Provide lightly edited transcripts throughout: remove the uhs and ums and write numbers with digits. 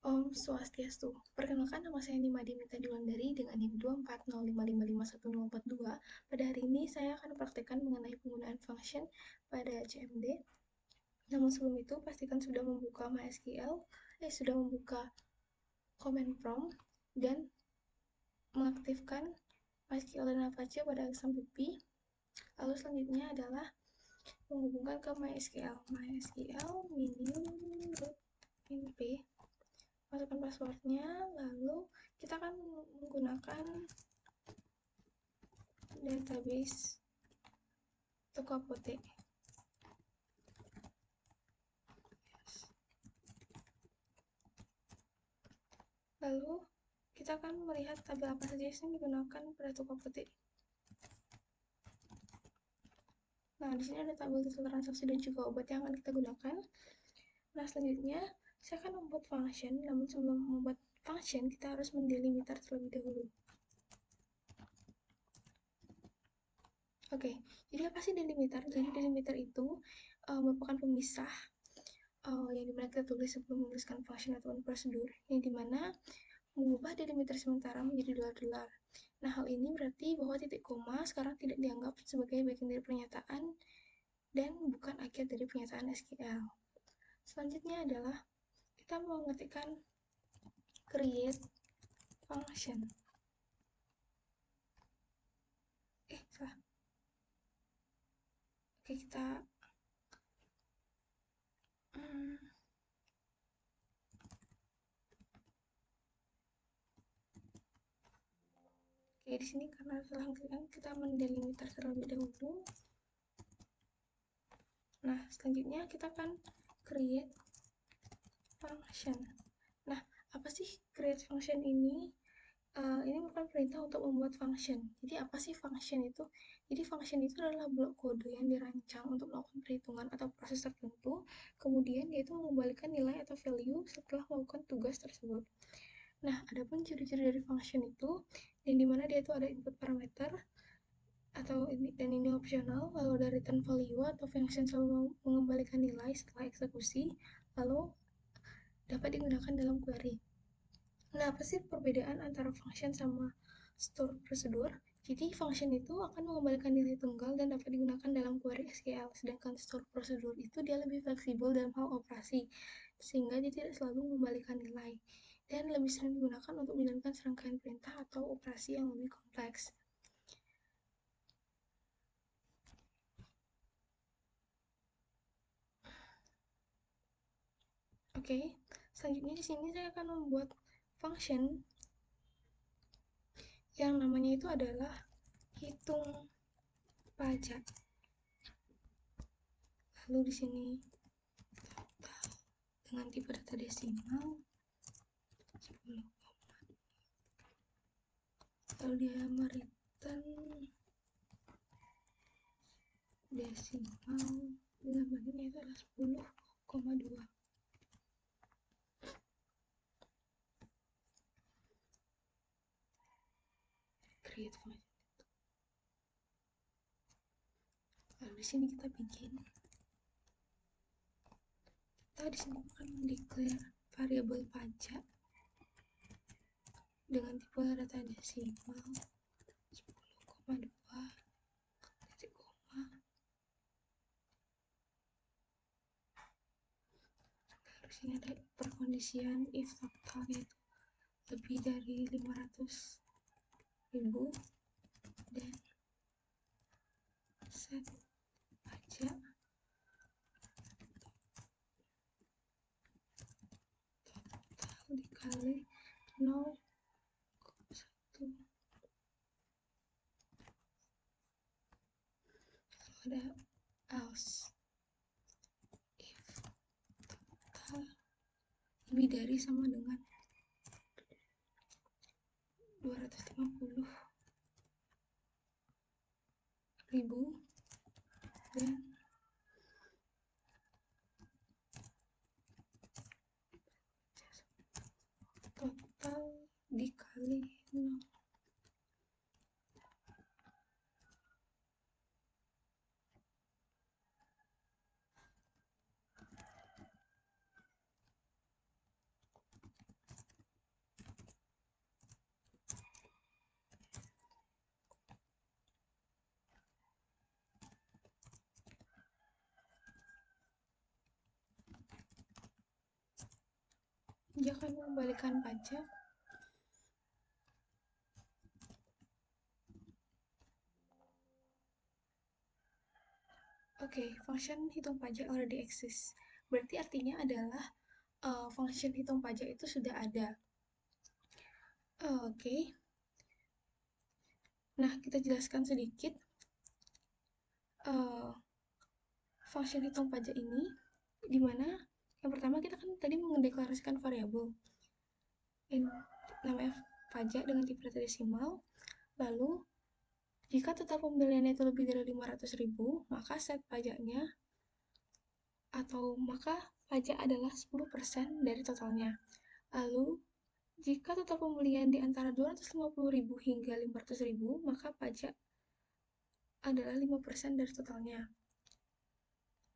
Om Swastiastu. Perkenalkan, nama saya Nima Dimita Diwandari dengan NIM 240555142. Pada hari ini saya akan praktekkan mengenai penggunaan function pada CMD. Namun sebelum itu, pastikan sudah membuka MySQL, sudah membuka command prompt dan mengaktifkan MySQL dan Apache pada XAMPP. Lalu selanjutnya adalah menghubungkan ke MySQL minium.inp, masukkan passwordnya, lalu kita akan menggunakan database Tokopedia. Lalu kita akan melihat tabel apa saja yang digunakan pada Tokopedia. Nah, di sini ada tabel total transaksi dan juga obat yang akan kita gunakan. Nah, selanjutnya saya akan membuat function, namun sebelum membuat function kita harus mendelimiter terlebih dahulu. Oke, jadi apa sih delimiter? Jadi delimiter itu merupakan pemisah yang dimana kita tulis sebelum menuliskan function ataupun prosedur, yang dimana mengubah delimiter sementara menjadi dolar-dolar. Nah, hal ini berarti bahwa titik koma sekarang tidak dianggap sebagai bagian dari pernyataan dan bukan akhir dari pernyataan SQL. Selanjutnya adalah kita mengetikkan create function. Salah. Oke, kita Oke, di sini karena telah kita mendelimiter terlebih dahulu. Nah, selanjutnya kita akan create function. Nah, apa sih create function ini? Ini merupakan perintah untuk membuat function. Jadi apa sih function itu? Jadi function itu adalah blok kode yang dirancang untuk melakukan perhitungan atau proses tertentu. Kemudian yaitu mengembalikan nilai atau value setelah melakukan tugas tersebut. Nah, adapun ciri-ciri dari function itu, yang dimana dia itu ada input parameter atau ini optional, lalu ada return value atau function selalu mengembalikan nilai setelah eksekusi, lalu dapat digunakan dalam query. Nah, apa sih perbedaan antara function sama store prosedur? Jadi, function itu akan mengembalikan nilai tunggal dan dapat digunakan dalam query SQL, sedangkan store prosedur itu dia lebih fleksibel dalam hal operasi, sehingga dia tidak selalu mengembalikan nilai, dan lebih sering digunakan untuk menjalankan serangkaian perintah atau operasi yang lebih kompleks. Oke, selanjutnya di sini saya akan membuat function yang namanya itu adalah hitung pajak. Lalu di sini dengan tipe data desimal 10, lalu dia mereturn desimal dalam bagian itu adalah 10,2. Create function. Lalu di sini kita bikin, kita di sini akan mendeklar variabel pajak dengan tipe data desimal 10,2 titik koma. Lalu di sini ada perkondisian if totalnya itu lebih dari 500.000 dan set pajak total dikali 0,1. Lalu ada else if total lebih dari sama dengan 250.000 dan total dikali 0. dia akan mengembalikan pajak. Oke, function hitung pajak already exists. Berarti artinya adalah function hitung pajak itu sudah ada. Oke. Nah, kita jelaskan sedikit function hitung pajak ini, di mana yang pertama kita kan tadi mendeklarasikan variabel namanya pajak dengan tipe data desimal. Lalu jika total pembeliannya itu lebih dari 500.000, maka set pajaknya maka pajak adalah 10% dari totalnya. Lalu jika total pembelian di antara 250.000 hingga 500.000, maka pajak adalah 5% dari totalnya.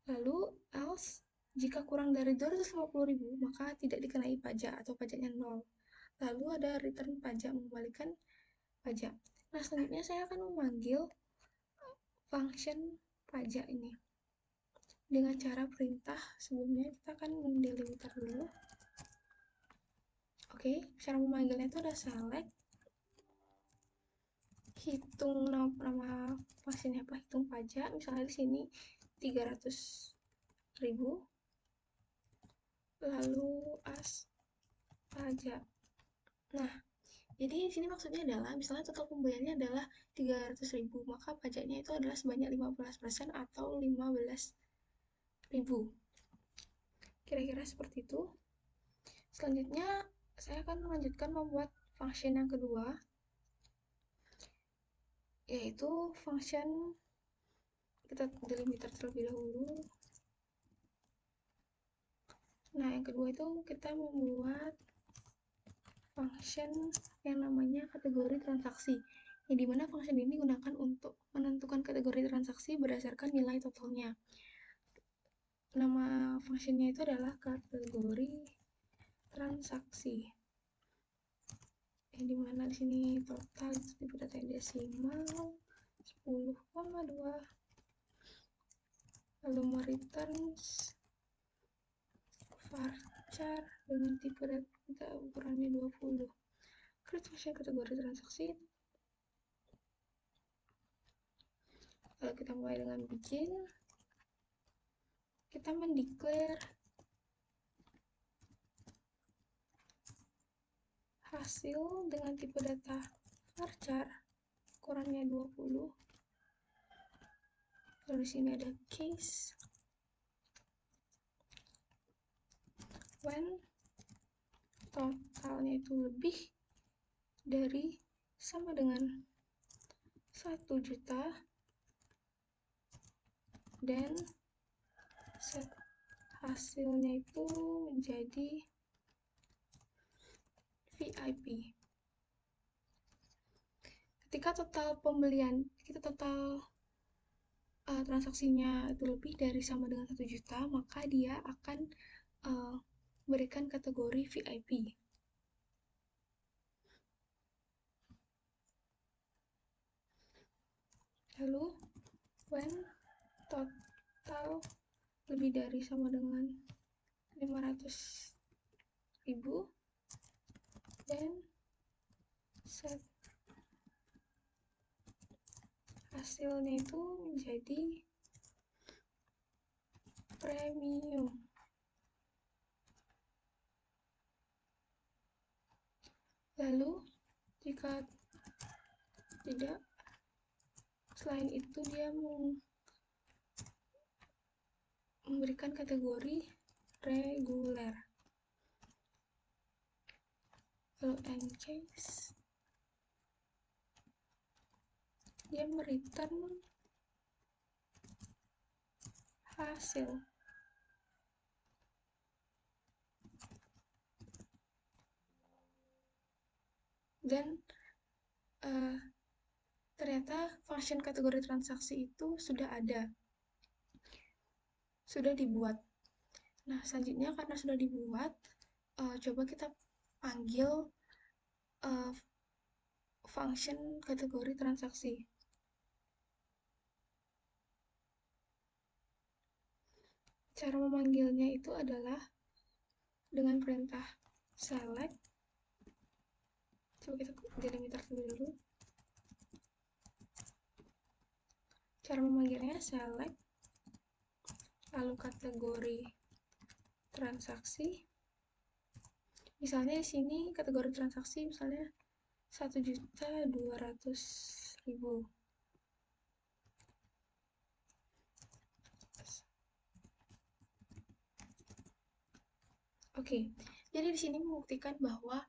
Lalu else jika kurang dari 250.000, maka tidak dikenai pajak atau pajaknya 0. Lalu ada return pajak, mengembalikan pajak. Nah, selanjutnya saya akan memanggil function pajak ini dengan cara perintah. Sebelumnya kita akan mendelimiter dulu. Oke, cara memanggilnya itu ada select, hitung nama function apa, hitung pajak, misalnya di sini 300.000, lalu as pajak. Nah, jadi di sini maksudnya adalah misalnya total pembeliannya adalah 300.000, maka pajaknya itu adalah sebanyak 15% atau 15.000. Kira-kira seperti itu. Selanjutnya saya akan melanjutkan membuat function yang kedua, yaitu function, kita delimiter terlebih dahulu. Nah, yang kedua itu kita membuat function yang namanya kategori transaksi, yang dimana function ini digunakan untuk menentukan kategori transaksi berdasarkan nilai totalnya. Nama functionnya itu adalah kategori transaksi, yang dimana di sini total itu data desimal 10,2, lalu mereturns varchar dengan tipe data ukurannya 20. Create function kategori transaksi. Lalu kita mulai dengan bikin, kita mendeclare hasil dengan tipe data varchar ukurannya 20. Lalu di sini ada case when totalnya itu lebih dari sama dengan 1 juta dan set hasilnya itu menjadi VIP. Ketika total pembelian, transaksinya itu lebih dari sama dengan 1 juta, maka dia akan berikan kategori VIP. Lalu when total lebih dari sama dengan 500.000 dan set hasilnya itu menjadi premium. Lalu jika tidak, selain itu dia memberikan kategori reguler. Lalu end case, dia mereturn hasil. Dan ternyata function kategori transaksi itu sudah ada, sudah dibuat. Nah, selanjutnya karena sudah dibuat, coba kita panggil function kategori transaksi. Cara memanggilnya itu adalah dengan perintah select, coba kita delimiter terlebih dulu. Cara memanggilnya select, lalu kategori transaksi. Misalnya di sini kategori transaksi misalnya 1.200.000. Oke, jadi di sini membuktikan bahwa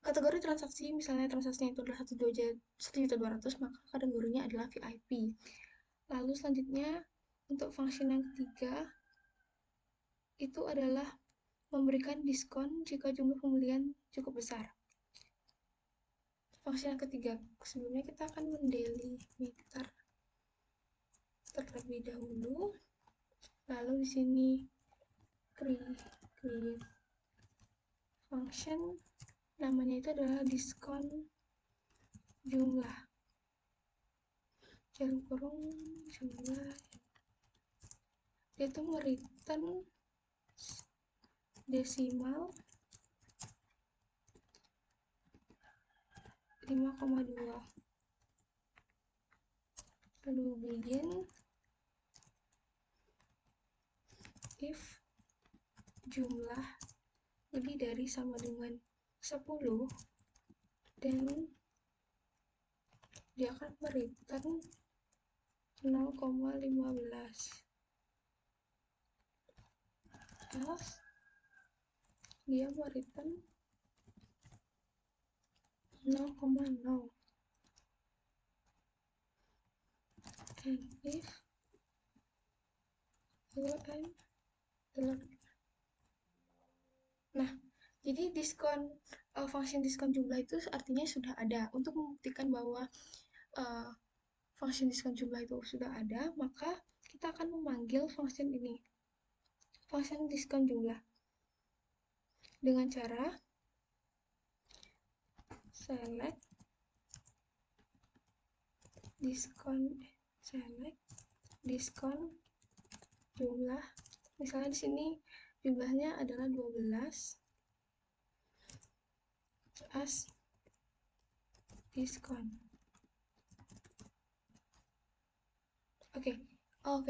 kategori transaksi, misalnya transaksinya itu adalah 1.200.000, maka kategorinya adalah VIP. Lalu selanjutnya untuk function yang ketiga itu adalah memberikan diskon jika jumlah pembelian cukup besar. Function yang ketiga, sebelumnya kita akan mendelimiter terlebih dahulu. Lalu di sini create function, namanya itu adalah diskon jumlah, jarum kurung jumlah. Dia itu mereturn desimal 5,2. Lalu begin if jumlah lebih dari sama dengan 10, dan dia akan mereturn 0,15. Else dia mereturn 0,0. And if nah, jadi function diskon jumlah itu artinya sudah ada. Untuk membuktikan bahwa function diskon jumlah itu sudah ada, maka kita akan memanggil function ini, function diskon jumlah, dengan cara select diskon jumlah. Misalnya di sini jumlahnya adalah 12 as diskon. Oke,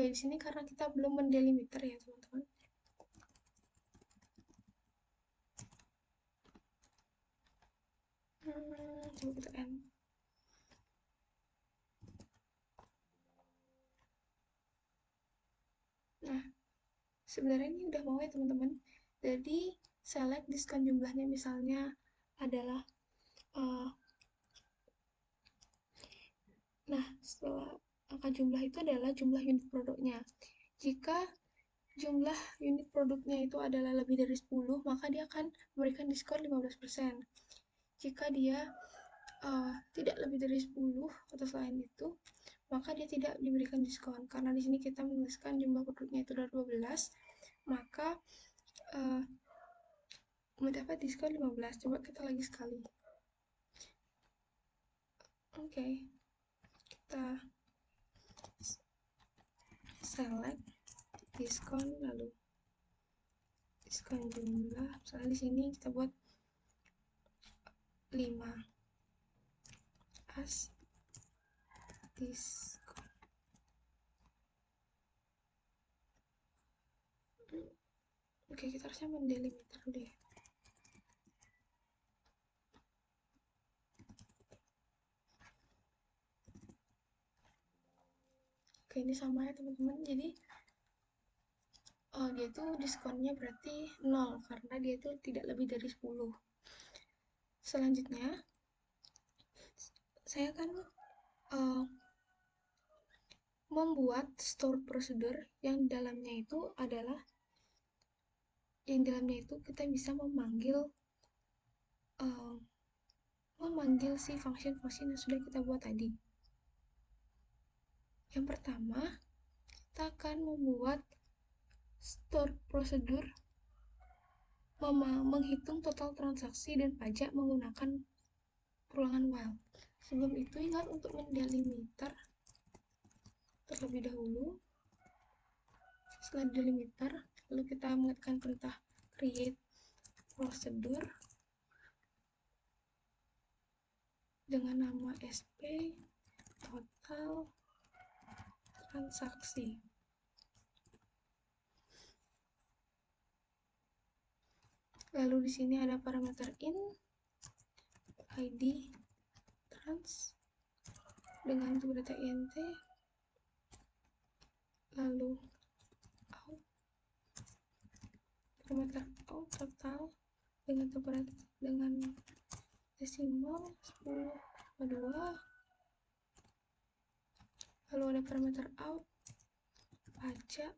di sini karena kita belum mendelimiter ya teman-teman. Coba kita end. Nah, sebenarnya ini udah mau ya teman-teman. Jadi select diskon jumlahnya misalnya adalah nah, setelah angka jumlah itu adalah jumlah unit produknya. Jika jumlah unit produknya itu adalah lebih dari 10, maka dia akan memberikan diskon 15%. Jika dia tidak lebih dari 10 atau selain itu, maka dia tidak diberikan diskon. Karena di sini kita menuliskan jumlah produknya itu adalah 12, maka mendapat diskon 15. Coba kita lagi sekali. Oke. Kita select diskon, lalu diskon jumlah. Misalnya di sini kita buat 5 as diskon. Oke, kita harusnya mendelimiter dulu ya. Oke, ini sama ya teman-teman. Jadi dia itu diskonnya berarti 0 karena dia itu tidak lebih dari 10. Selanjutnya saya akan membuat store procedure yang dalamnya itu kita bisa memanggil si function yang sudah kita buat tadi. Yang pertama, kita akan membuat store procedure menghitung total transaksi dan pajak menggunakan perulangan while. Sebelum itu ingat untuk mendelimiter terlebih dahulu. Setelah delimiter, lalu kita mengetikkan perintah create prosedur dengan nama SP total transaksi. Lalu di sini ada parameter in, ID, trans dengan tipe data int, lalu out, parameter out total dengan desimal 10,2, lalu ada parameter out pajak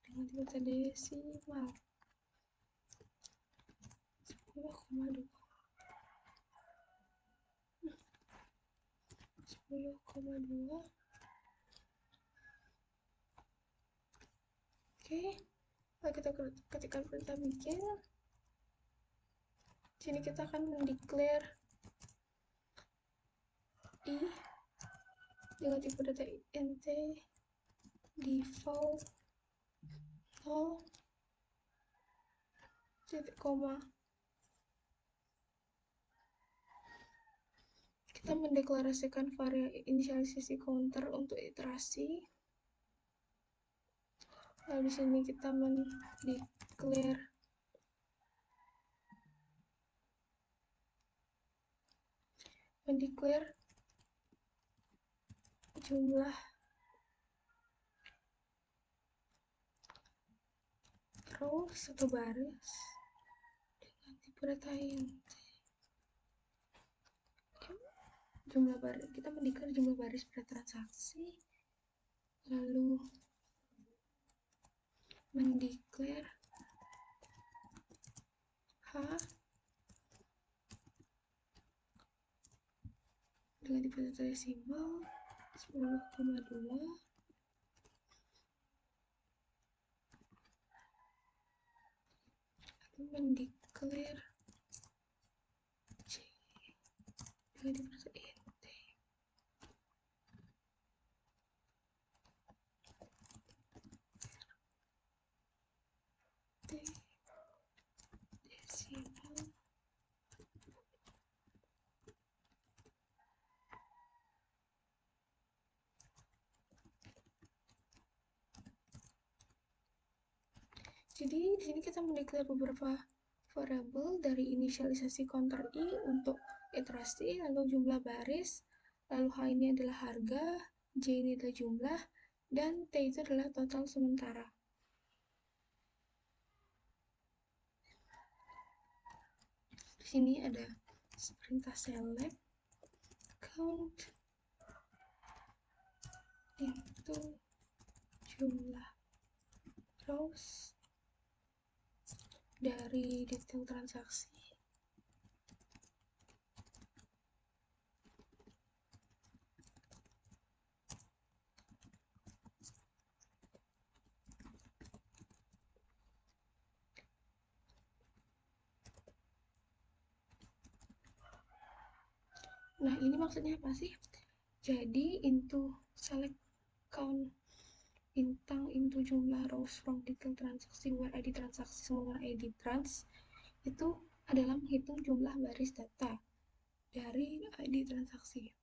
dengan tipe data desimal 10,2. Oke, kalau kita ketikkan perintah bikin, sini kita akan mendeklar i dengan tipe data int default 0 titik koma. Kita mendeklarasikan variabel inisialisasi counter untuk iterasi. Lalu di sini kita mendeklar jumlah row atau baris dengan tipe data int. Jumlah baris, kita mendeklar jumlah baris per transaksi, lalu mendeklar h dengan tipe data desimal 10,2, lalu mendeklar j dengan tipe data int desimal. Jadi di sini kita mendeklar beberapa variabel dari inisialisasi counter i untuk iterasi, lalu jumlah baris, lalu h ini adalah harga, j ini adalah jumlah, dan t itu adalah total sementara. Di sini ada perintah select count into jumlah rows dari detail transaksi. Nah, ini maksudnya apa sih? Jadi into select count into jumlah rows from detail transaksi where ID transaksi smaller ID trans itu adalah menghitung jumlah baris data dari ID transaksi.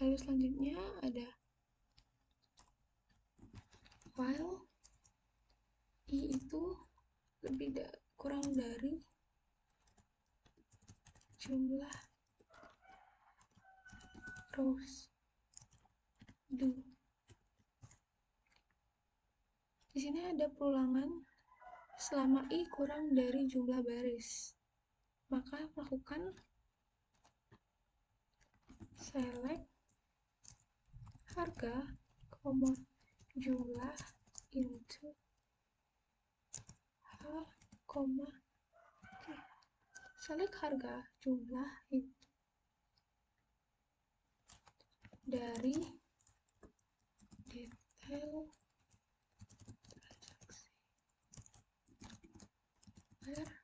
Lalu selanjutnya ada while i itu kurang dari jumlah rows do. Di sini ada perulangan selama i kurang dari jumlah baris. Maka lakukan select harga, jumlah into h, select harga jumlah itu dari detail transaksi where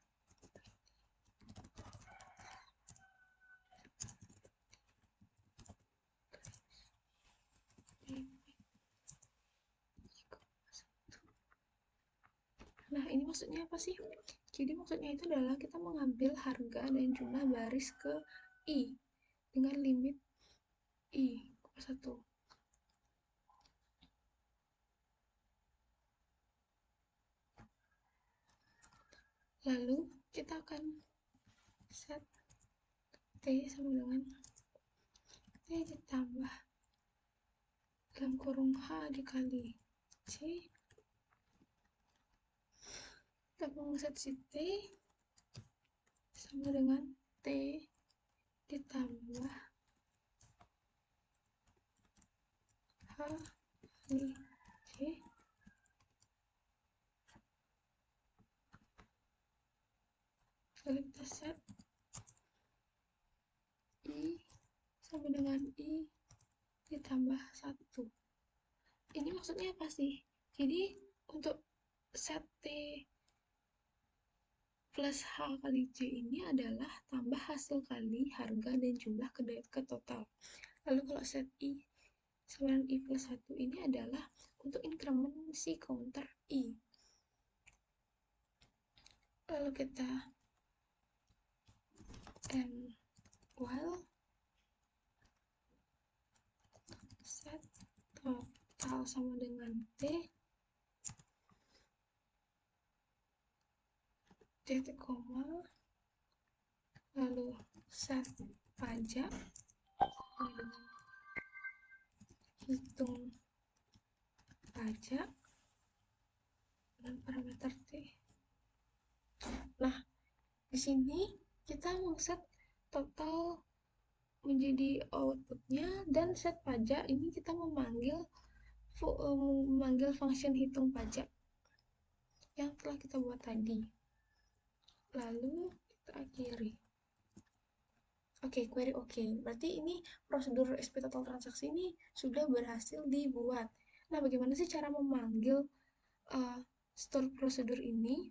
maksudnya apa sih? Jadi maksudnya itu adalah kita mengambil harga dan jumlah baris ke I dengan limit I ke 1. Lalu kita akan set T sama dengan T ditambah dalam kurung H dikali C. Kita mengeset si T sama dengan T ditambah H kali C. Lalu kita set I sama dengan I ditambah 1. Ini maksudnya apa sih? Jadi untuk set T plus H kali C ini adalah tambah hasil kali harga dan jumlah ke total. Lalu kalau set I sama dengan I plus 1 ini adalah untuk increment si counter I. Lalu kita and while set total sama dengan T titik koma, lalu set pajak sama dengan hitung pajak dengan parameter T. Nah, di sini kita set total menjadi outputnya, dan set pajak ini kita memanggil function hitung pajak yang telah kita buat tadi. Lalu kita akhiri. Query oke. Berarti ini prosedur SP total transaksi ini sudah berhasil dibuat. Nah, bagaimana sih cara memanggil store prosedur ini?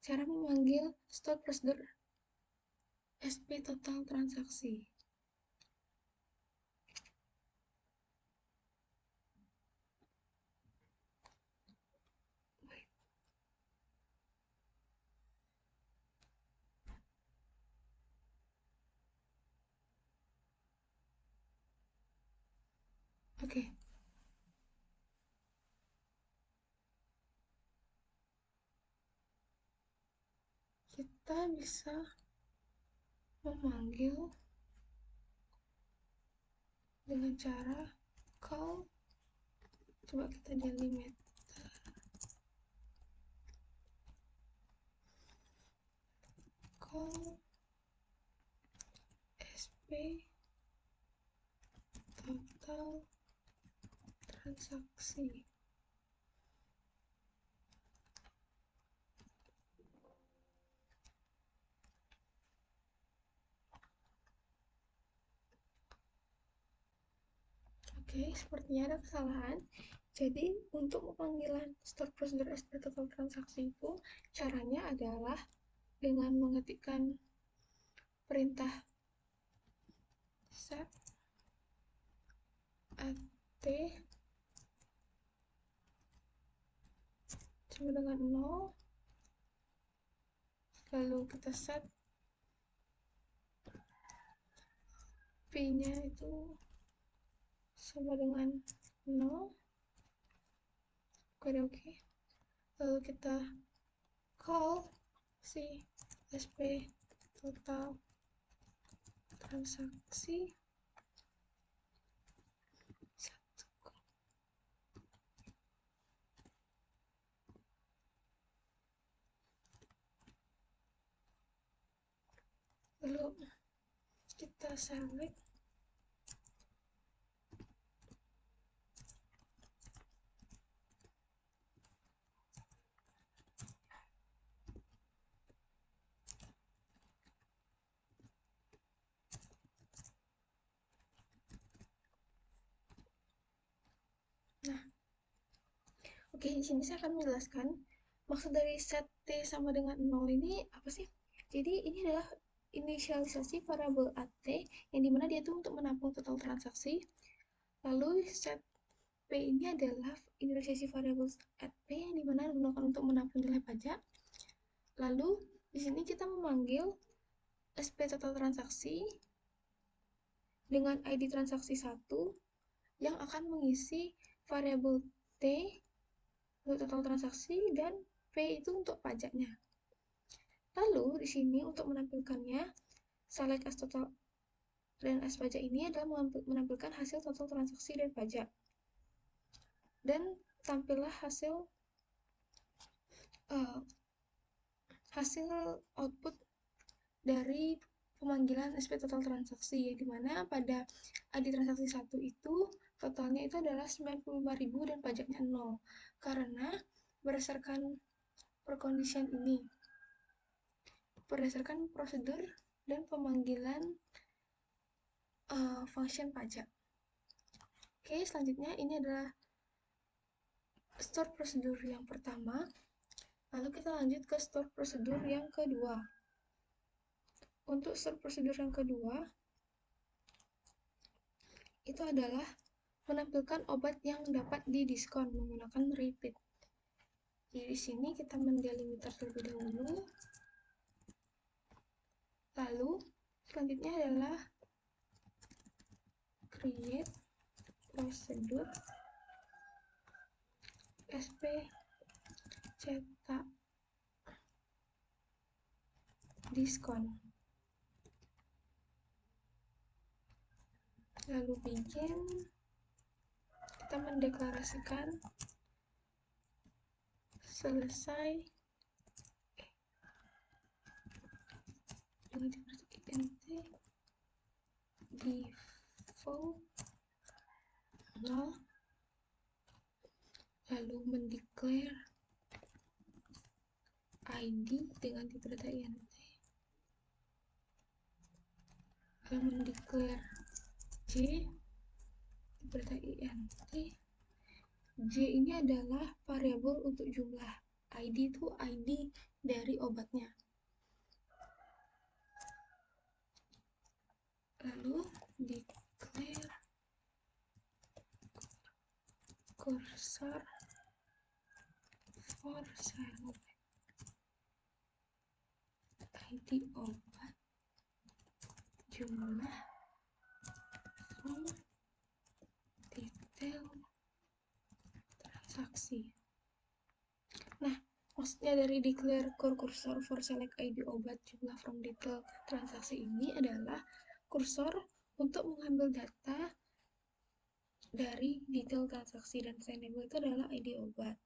Cara memanggil store prosedur SP total transaksi. Kita bisa memanggil dengan cara call, coba kita delimit, call SP total transaksi. Sepertinya ada kesalahan. Jadi untuk pemanggilan store prosedur SP total transaksi itu caranya adalah dengan mengetikkan perintah set at sama dengan 0, lalu kita set P nya itu sama dengan 0, oke. Lalu kita call si SP total transaksi lalu kita select di sini saya akan menjelaskan maksud dari set T sama dengan 0 ini apa sih. Jadi ini adalah inisialisasi variabel AT yang dimana dia itu untuk menampung total transaksi. Lalu set P ini adalah inisialisasi variabel at P yang dimana digunakan untuk menampung nilai pajak. Lalu di sini kita memanggil SP total transaksi dengan ID transaksi 1 yang akan mengisi variabel T untuk total transaksi dan P itu untuk pajaknya. Lalu di sini untuk menampilkannya select as total dan as pajak ini adalah menampilkan hasil total transaksi dan pajak. Dan tampillah hasil output dari pemanggilan SP total transaksi, di mana pada ID transaksi 1 itu totalnya itu adalah 95.000 dan pajaknya 0. Karena berdasarkan perkondisian ini, berdasarkan prosedur dan pemanggilan function pajak. Oke, selanjutnya ini adalah store prosedur yang pertama. Lalu kita lanjut ke store prosedur yang kedua. Untuk store prosedur yang kedua, itu adalah menampilkan obat yang dapat didiskon menggunakan repeat. Jadi di sini kita mendelimiter terlebih dahulu. Lalu selanjutnya adalah create prosedur SP cetak diskon. Lalu bikin, kita mendeklarasikan selesai dengan int default 0, lalu mendeclare ID dengan tipe data int, lalu mendeclare J tipe data int. J ini adalah variabel untuk jumlah, ID itu ID dari obatnya. Lalu declare cursor for select ID obat jumlah from detail transaksi. Nah, maksudnya dari declare cursor for select ID obat jumlah from detail transaksi ini adalah kursor untuk mengambil data dari detail transaksi, dan sendable itu adalah ID obat.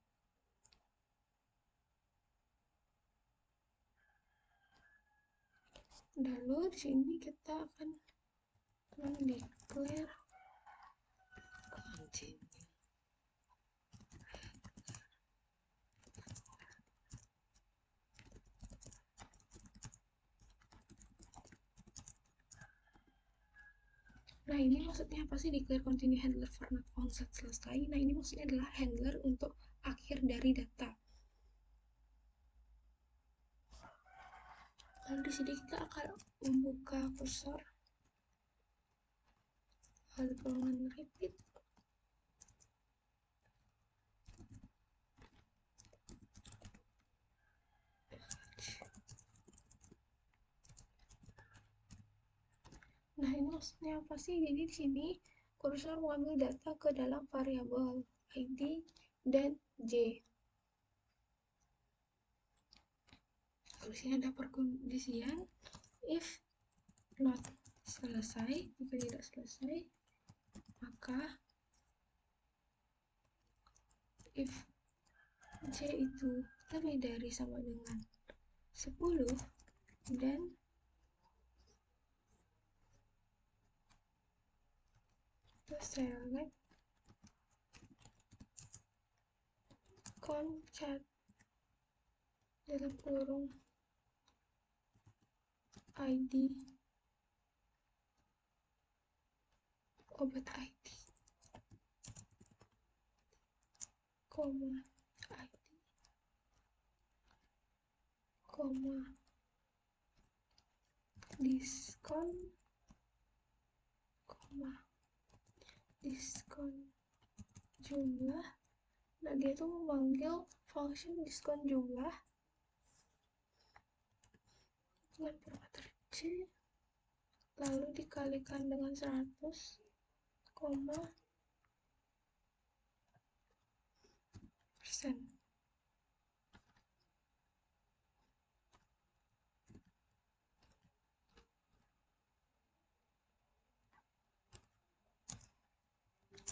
Lalu di sini kita akan mendeclare continue. Nah, ini maksudnya apa sih declare continue handler for not found set selesai? Nah, ini maksudnya adalah handler untuk akhir dari data. Lalu di sini kita akan membuka cursor, lalu golongan repeat. Nah, ini maksudnya apa sih? Jadi di sini kursor mengambil data ke dalam variabel ID dan J. Lalu di sini ada perkondisian if not selesai, jika tidak selesai, maka if J itu lebih dari sama dengan 10 dan select concat dalam kurung ID obat ID, koma ID, koma diskon, koma diskon jumlah. Nah, dia tuh memanggil function diskon jumlah dengan parameter C, lalu dikalikan dengan 100, persen.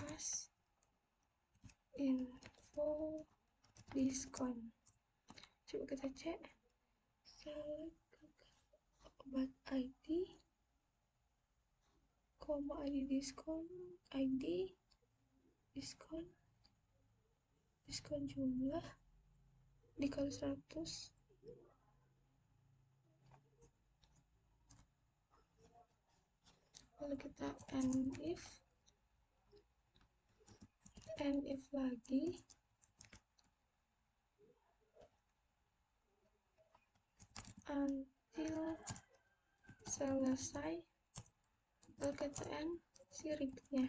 As info diskon. Coba kita cek. Obat ID, ID diskon, ID diskon, diskon jumlah dikali 100. Lalu kita end if lagi, until selesai, lalu kita end si repeatnya.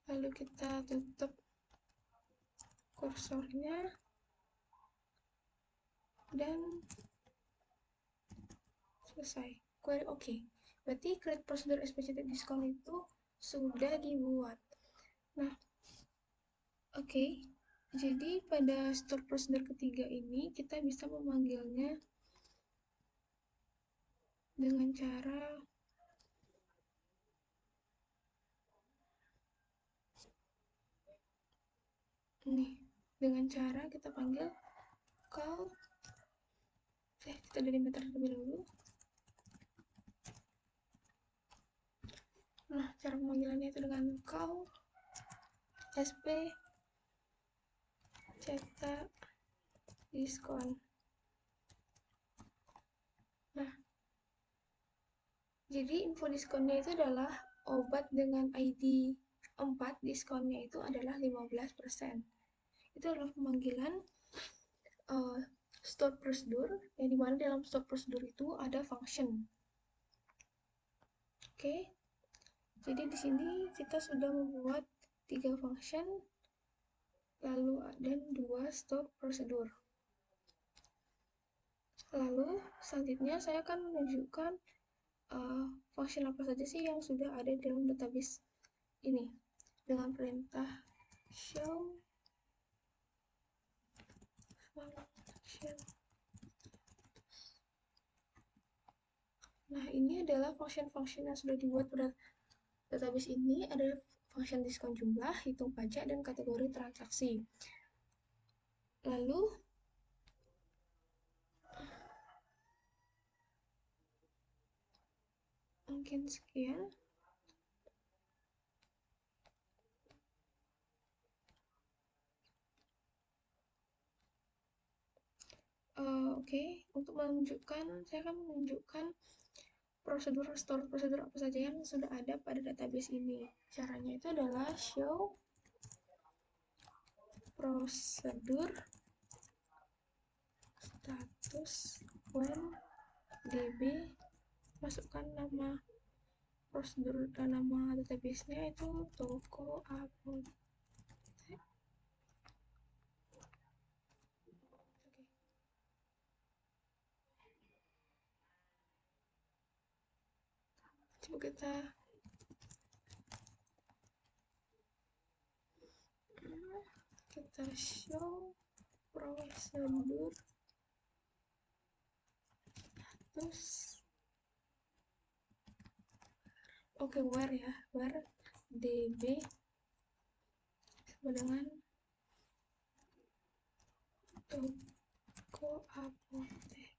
Lalu kita tutup kursornya dan selesai. Query oke. Berarti create procedure SPCT diskon itu sudah dibuat. Nah, oke. Jadi pada store procedure ketiga ini kita bisa memanggilnya dengan cara ini. Dengan cara kita panggil call. Kita dari meter terlebih dahulu. Nah, cara pemanggilannya itu dengan call sp cetak diskon. Nah, jadi info diskonnya itu adalah obat dengan ID 4, diskonnya itu adalah 15%. Itu adalah pemanggilan store procedure, yang dimana dalam store procedure itu ada function. Oke, jadi di sini kita sudah membuat 3 function, lalu dan 2 store procedure. Lalu selanjutnya saya akan menunjukkan function apa saja sih yang sudah ada dalam database ini dengan perintah show function. Nah, ini adalah function-function yang sudah dibuat pada database ini. Ada function diskon jumlah, hitung pajak, dan kategori transaksi. Lalu mungkin sekian. Oke. Untuk menunjukkan, saya akan menunjukkan prosedur store prosedur apa saja yang sudah ada pada database ini. Caranya itu adalah show prosedur status when db, masukkan nama prosedur dan nama database-nya itu toko apotek. Coba kita show prosedur status. Oke, where ya, where db sama dengan toko apotek.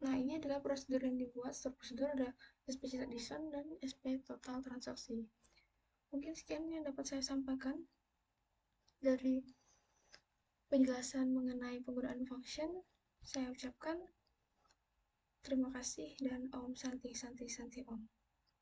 Nah, ini adalah prosedur yang dibuat. Store prosedur ada SP cetak diskon dan SP total transaksi. Mungkin sekian yang dapat saya sampaikan dari penjelasan mengenai penggunaan function. Saya ucapkan terima kasih dan Om Santi Santi Santi Om.